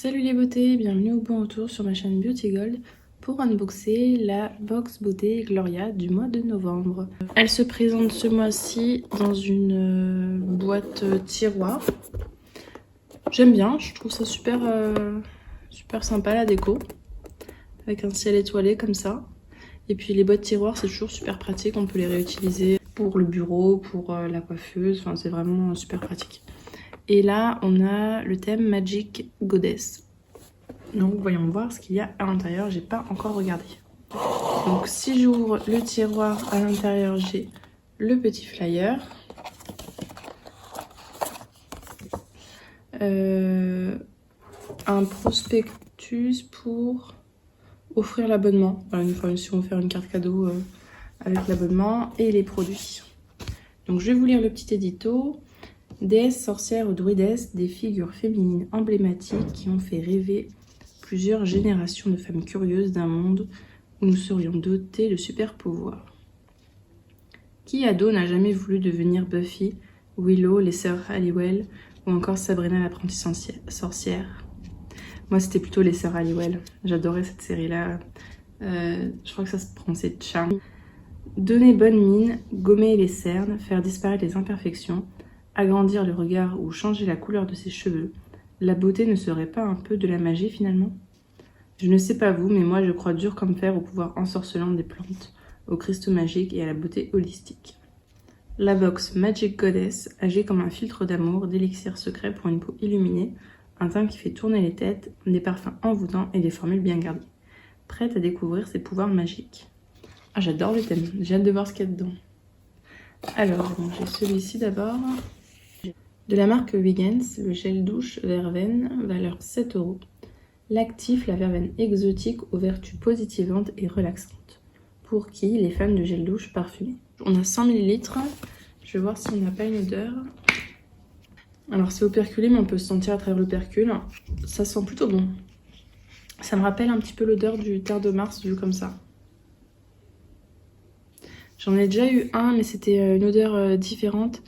Salut les beautés, bienvenue au bon retour sur ma chaîne Beauty Gold pour unboxer la box beauté Gloria du mois de novembre. Elle se présente ce mois-ci dans une boîte tiroir. J'aime bien, je trouve ça super sympa la déco, avec un ciel étoilé comme ça. Et puis les boîtes tiroirs c'est toujours super pratique, on peut les réutiliser pour le bureau, pour la coiffeuse, enfin c'est vraiment super pratique. Et là, on a le thème Magic Goddess. Donc, voyons voir ce qu'il y a à l'intérieur. J'ai pas encore regardé. Donc, si j'ouvre le tiroir, à l'intérieur, j'ai le petit flyer. Un prospectus pour offrir l'abonnement. Voilà, si on veut faire une carte cadeau avec l'abonnement et les produits. Donc, je vais vous lire le petit édito. Déesses, sorcières ou druidesses, des figures féminines emblématiques qui ont fait rêver plusieurs générations de femmes curieuses d'un monde où nous serions dotés de super pouvoirs. Qui ado n'a jamais voulu devenir Buffy, Willow, les sœurs Halliwell ou encore Sabrina l'apprentie sorcière? Moi c'était plutôt les sœurs Halliwell, j'adorais cette série-là. Je crois que ça se prononçait Charm. Donner bonne mine, gommer les cernes, faire disparaître les imperfections, agrandir le regard ou changer la couleur de ses cheveux, la beauté ne serait pas un peu de la magie finalement? Je ne sais pas vous, mais moi je crois dur comme fer au pouvoir ensorcelant des plantes, aux cristaux magiques et à la beauté holistique. La box Magic Goddess agit comme un filtre d'amour, d'élixir secret pour une peau illuminée, un teint qui fait tourner les têtes, des parfums envoûtants et des formules bien gardées. Prête à découvrir ses pouvoirs magiques. Ah, j'adore le thème, j'ai hâte de voir ce qu'il y a dedans. Alors, j'ai celui-ci d'abord. De la marque Vegans, le gel douche verveine, valeur 7 €. L'actif, la verveine exotique aux vertus positivantes et relaxantes. Pour qui? Les fans de gel douche parfumé. On a 100 ml. Je vais voir si on n'a pas une odeur. Alors c'est operculé, mais on peut se sentir à travers l'opercule. Ça sent plutôt bon. Ça me rappelle un petit peu l'odeur du terre de Mars vu comme ça. J'en ai déjà eu un, mais c'était une odeur différente.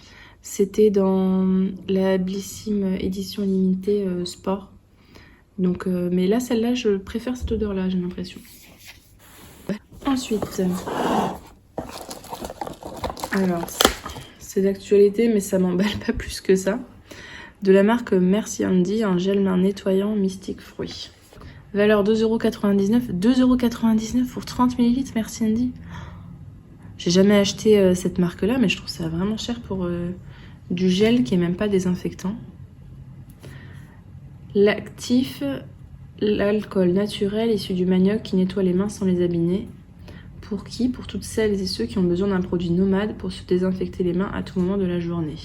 C'était dans la Blissim édition limitée sport. Donc, mais là, celle-là, je préfère cette odeur-là, j'ai l'impression. Ensuite, alors, c'est d'actualité, mais ça m'emballe pas plus que ça. De la marque Merci Andy, un gel main nettoyant mystique fruit. Valeur 2,99 €. 2,99 € pour 30 ml, Merci Andy. J'ai jamais acheté cette marque-là, mais je trouve ça vraiment cher pour du gel qui est même pas désinfectant. L'actif, l'alcool naturel issu du manioc qui nettoie les mains sans les abîmer. Pour qui? Pour toutes celles et ceux qui ont besoin d'un produit nomade pour se désinfecter les mains à tout moment de la journée.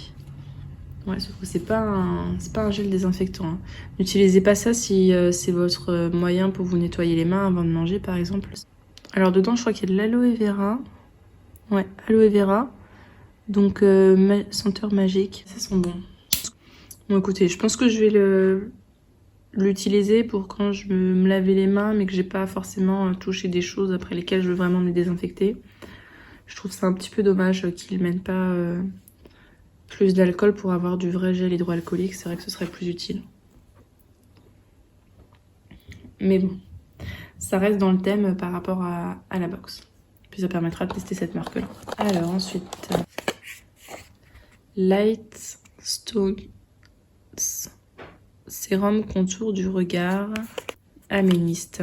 Ouais, sauf que c'est pas un gel désinfectant. Hein. N'utilisez pas ça si c'est votre moyen pour vous nettoyer les mains avant de manger, par exemple. Alors dedans, je crois qu'il y a de l'aloe vera. Ouais, aloe vera. Donc, senteur magique. Ça sent bon. Bon, écoutez, je pense que je vais l'utiliser pour quand je me laver les mains, mais que j'ai pas forcément touché des choses après lesquelles je veux vraiment me les désinfecter. Je trouve ça un petit peu dommage qu'ils mettent pas plus d'alcool pour avoir du vrai gel hydroalcoolique. C'est vrai que ce serait plus utile. Mais bon, ça reste dans le thème par rapport à la box. Puis ça permettra de tester cette marque-là. Alors ensuite, Light Stones sérum contour du regard améthyste.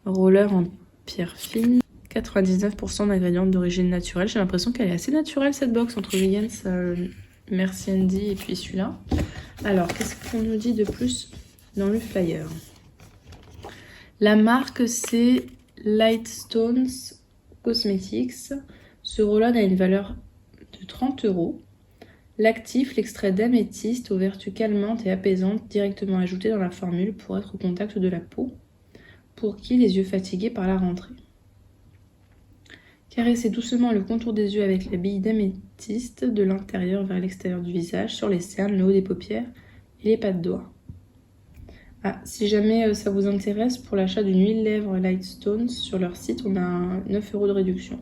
Roller en pierre fine. 99% d'ingrédients d'origine naturelle. J'ai l'impression qu'elle est assez naturelle cette box entre Vegans, Merci Andy et puis celui-là. Alors, qu'est-ce qu'on nous dit de plus dans le flyer? La marque c'est Light Stones Cosmetics. Ce roll-on a une valeur de 30 €. L'actif, l'extrait d'améthyste aux vertus calmantes et apaisantes directement ajouté dans la formule pour être au contact de la peau. Pour qui? Les yeux fatigués par la rentrée. Caressez doucement le contour des yeux avec la bille d'améthyste de l'intérieur vers l'extérieur du visage, sur les cernes, le haut des paupières et les pas de doigts. Ah, si jamais ça vous intéresse, pour l'achat d'une huile lèvres Light Stones sur leur site, on a 9 € de réduction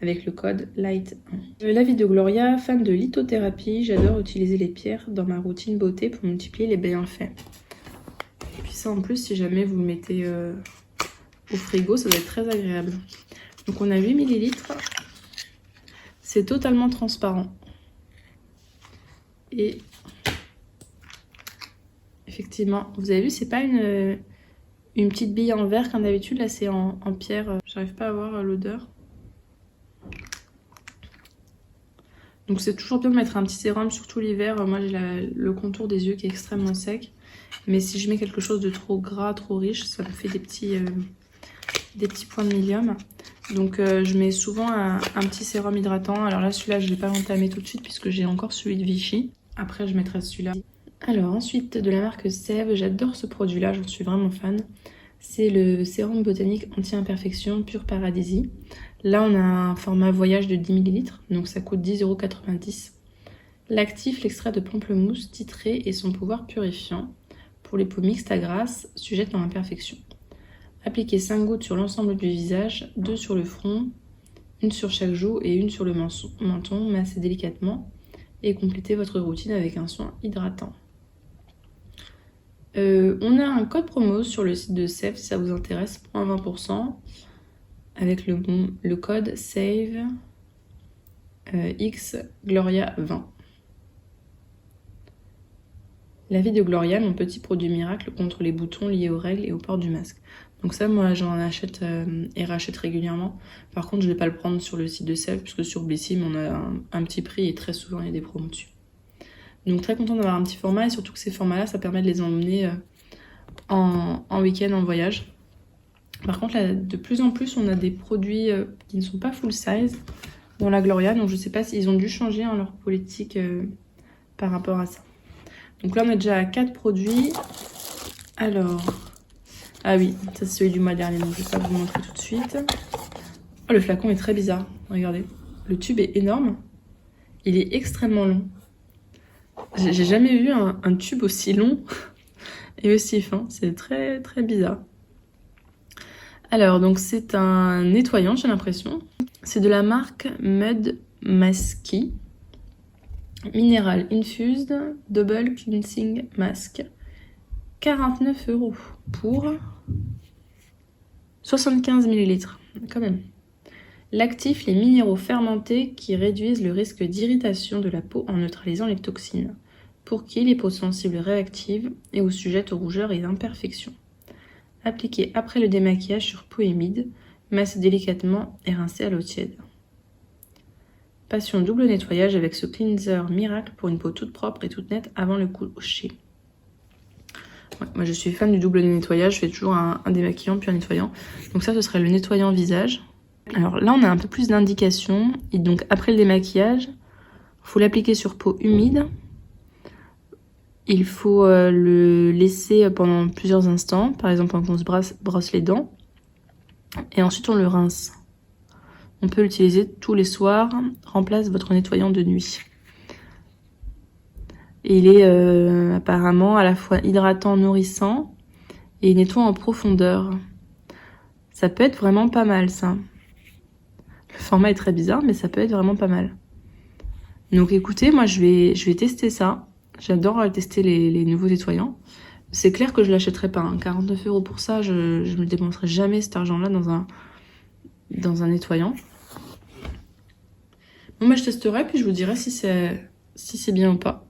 avec le code LIGHT1. L'avis de Gloria, fan de lithothérapie, j'adore utiliser les pierres dans ma routine beauté pour multiplier les bienfaits. Et puis ça en plus si jamais vous le mettez au frigo, ça doit être très agréable. Donc on a 8 ml. C'est totalement transparent. Et effectivement, vous avez vu, c'est pas une petite bille en verre comme d'habitude. Là, c'est en pierre. J'arrive pas à voir l'odeur. Donc c'est toujours bien de mettre un petit sérum, surtout l'hiver. Moi, j'ai le contour des yeux qui est extrêmement sec. Mais si je mets quelque chose de trop gras, trop riche, ça me fait des petits points de milium. Donc je mets souvent un petit sérum hydratant. Alors là, celui-là, je ne vais pas l'entamer tout de suite puisque j'ai encore celui de Vichy. Après, je mettrai celui-là. Alors ensuite, de la marque Sève, j'adore ce produit-là, j'en suis vraiment fan. C'est le sérum botanique anti-imperfection Pure Paradisi. Là, on a un format voyage de 10 ml, donc ça coûte 10,90 €. L'actif, l'extrait de pamplemousse titré et son pouvoir purifiant pour les peaux mixtes à grasse, sujettes à l'imperfection. Appliquez 5 gouttes sur l'ensemble du visage, 2 sur le front, une sur chaque joue et une sur le menton, massez délicatement et complétez votre routine avec un soin hydratant. On a un code promo sur le site de Sève si ça vous intéresse, moins 20%, avec le code SAVE X Gloria 20. La vie de Gloria, mon petit produit miracle contre les boutons liés aux règles et au port du masque. Donc ça, moi, j'en achète et rachète régulièrement. Par contre, je ne vais pas le prendre sur le site de Sève, puisque sur Blissim, on a un petit prix et très souvent, il y a des promos dessus. Donc très contente d'avoir un petit format, et surtout que ces formats-là, ça permet de les emmener en week-end, en voyage. Par contre, là, de plus en plus, on a des produits qui ne sont pas full size dans la Gloria. Donc je ne sais pas s'ils ont dû changer leur politique par rapport à ça. Donc là, on est déjà à 4 produits. Alors, ah oui, ça c'est celui du mois dernier, donc je ne vais pas vous montrer tout de suite. Oh, le flacon est très bizarre, regardez. Le tube est énorme, il est extrêmement long. J'ai jamais vu un tube aussi long et aussi fin, c'est très très bizarre. Alors, donc c'est un nettoyant, j'ai l'impression. C'est de la marque Mud Maski. Mineral Infused Double Cleansing Mask. 49 € pour 75 ml, quand même. L'actif, les minéraux fermentés qui réduisent le risque d'irritation de la peau en neutralisant les toxines. Pour qui les peaux sensibles réactives et ou sujettes aux rougeurs et imperfections. Appliquez après le démaquillage sur peau humide, massez délicatement et rincez à l'eau tiède. Passion double nettoyage avec ce cleanser miracle pour une peau toute propre et toute nette avant le coucher. Ouais, moi je suis fan du double nettoyage, je fais toujours un démaquillant puis un nettoyant. Donc ça, ce serait le nettoyant visage. Alors là, on a un peu plus d'indications. Et donc après le démaquillage, il faut l'appliquer sur peau humide. Il faut le laisser pendant plusieurs instants, par exemple quand on se brosse les dents. Et ensuite, on le rince. On peut l'utiliser tous les soirs, remplace votre nettoyant de nuit. Et il est apparemment à la fois hydratant, nourrissant et nettoie en profondeur. Ça peut être vraiment pas mal, ça. Le format est très bizarre, mais ça peut être vraiment pas mal. Donc écoutez, moi je vais tester ça. J'adore tester les nouveaux nettoyants. C'est clair que je l'achèterai pas. 49 € pour ça, je ne me dépenserai jamais cet argent-là dans un nettoyant. Bon, moi je testerai, puis je vous dirai si c'est bien ou pas.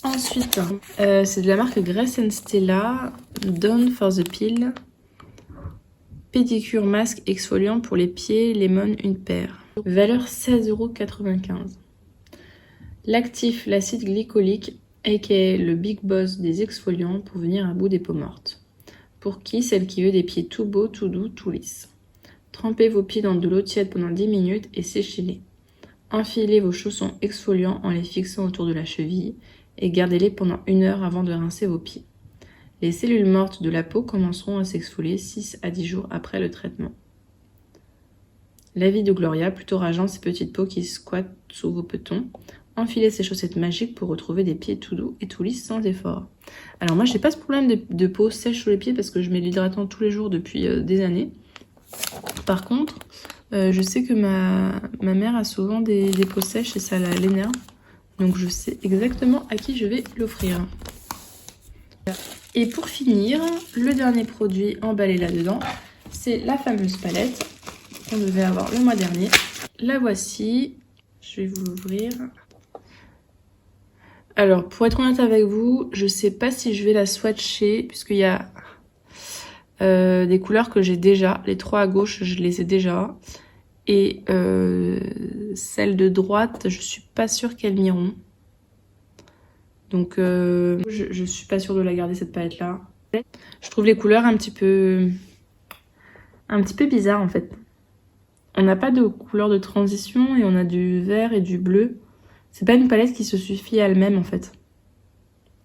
Ensuite, c'est de la marque Grace & Stella, Done for the Peel. Pédicure masque exfoliant pour les pieds, lemon une paire. Valeur 16,95 €. L'actif, l'acide glycolique, aka le big boss des exfoliants pour venir à bout des peaux mortes. Pour qui? Celle qui veut des pieds tout beaux, tout doux, tout lisses. Trempez vos pieds dans de l'eau tiède pendant 10 minutes et séchez-les. Enfilez vos chaussons exfoliants en les fixant autour de la cheville et gardez-les pendant 1 heure avant de rincer vos pieds. Les cellules mortes de la peau commenceront à s'exfolier 6 à 10 jours après le traitement. La vie de Gloria, plutôt rageant ces petites peaux qui squattent sous vos petons. Enfilez ces chaussettes magiques pour retrouver des pieds tout doux et tout lisses sans effort. Alors moi, j'ai pas ce problème de peau sèche sous les pieds parce que je mets l'hydratant tous les jours depuis des années. Par contre, je sais que ma mère a souvent des peaux sèches et ça l'énerve. Donc je sais exactement à qui je vais l'offrir. Et pour finir, le dernier produit emballé là-dedans, c'est la fameuse palette qu'on devait avoir le mois dernier. La voici, je vais vous l'ouvrir. Alors, pour être honnête avec vous, je sais pas si je vais la swatcher, puisqu'il y a des couleurs que j'ai déjà. Les 3 à gauche, je les ai déjà. Et celles de droite, je suis pas sûre qu'elles m'iront. Donc, je suis pas sûre de la garder, cette palette-là. Je trouve les couleurs un petit peu bizarres, en fait. On n'a pas de couleur de transition et on a du vert et du bleu. C'est pas une palette qui se suffit à elle-même, en fait.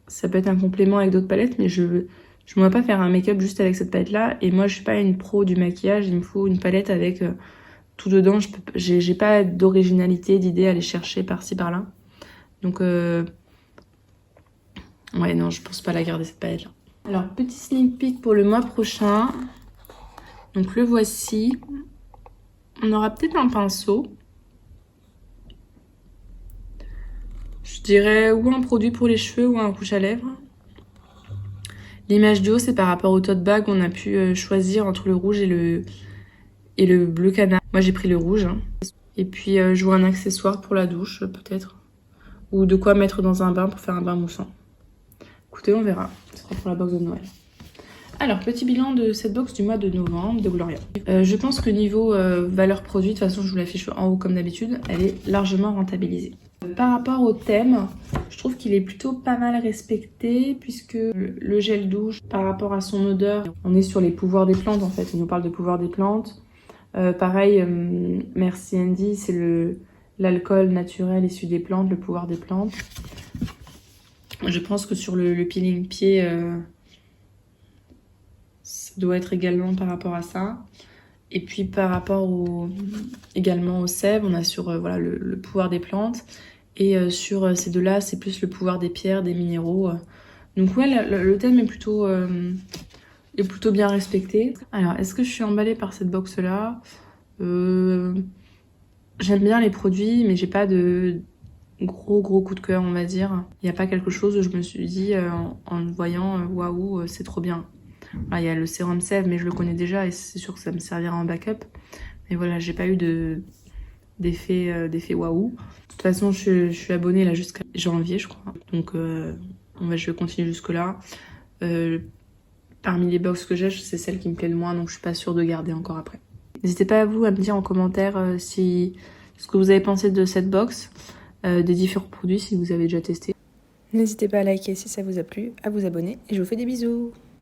Ça peut être un complément avec d'autres palettes, mais je ne vois pas faire un make-up juste avec cette palette-là. Et moi, je suis pas une pro du maquillage. Il me faut une palette avec tout dedans. J'ai pas d'originalité, d'idée à aller chercher par-ci, par-là. Donc, ouais, non, je pense pas la garder, cette palette-là. Alors, petit sneak peek pour le mois prochain. Donc, le voici. On aura peut-être un pinceau. Je dirais ou un produit pour les cheveux ou un rouge à lèvres. L'image du haut, c'est par rapport au tote bag. On a pu choisir entre le rouge et le bleu canard. Moi, j'ai pris le rouge. Hein. Et puis, je vois un accessoire pour la douche, peut-être. Ou de quoi mettre dans un bain pour faire un bain moussant. Écoutez, on verra. Ce sera pour la box de Noël. Alors, petit bilan de cette box du mois de novembre de Gloria. Je pense que niveau valeur produit, de toute façon, je vous l'affiche en haut comme d'habitude, elle est largement rentabilisée. Par rapport au thème, je trouve qu'il est plutôt pas mal respecté puisque le gel douche, par rapport à son odeur, on est sur les pouvoirs des plantes en fait. Il nous parle de pouvoirs des plantes. Pareil, Merci Andy, c'est l'alcool naturel issu des plantes, le pouvoir des plantes. Je pense que sur le peeling pied, ça doit être également par rapport à ça. Et puis par rapport également au sève, on a sur voilà, le pouvoir des plantes. Et sur ces deux-là, c'est plus le pouvoir des pierres, des minéraux. Donc ouais, le thème est plutôt bien respecté. Alors, est-ce que je suis emballée par cette box-là? J'aime bien les produits, mais j'ai pas de gros coup de cœur, on va dire. Il n'y a pas quelque chose où je me suis dit, en le voyant, waouh, c'est trop bien. Voilà, il y a le sérum sève, mais je le connais déjà et c'est sûr que ça me servira en backup. Mais voilà, j'ai pas eu d'effet waouh. De toute façon, je suis abonnée là jusqu'à janvier, je crois. Donc, je vais continuer jusque-là. Parmi les box que j'ai, c'est celle qui me plaît le moins, donc je suis pas sûre de garder encore après. N'hésitez pas à me dire en commentaire ce que vous avez pensé de cette box, des différents produits si vous avez déjà testé. N'hésitez pas à liker si ça vous a plu, à vous abonner et je vous fais des bisous.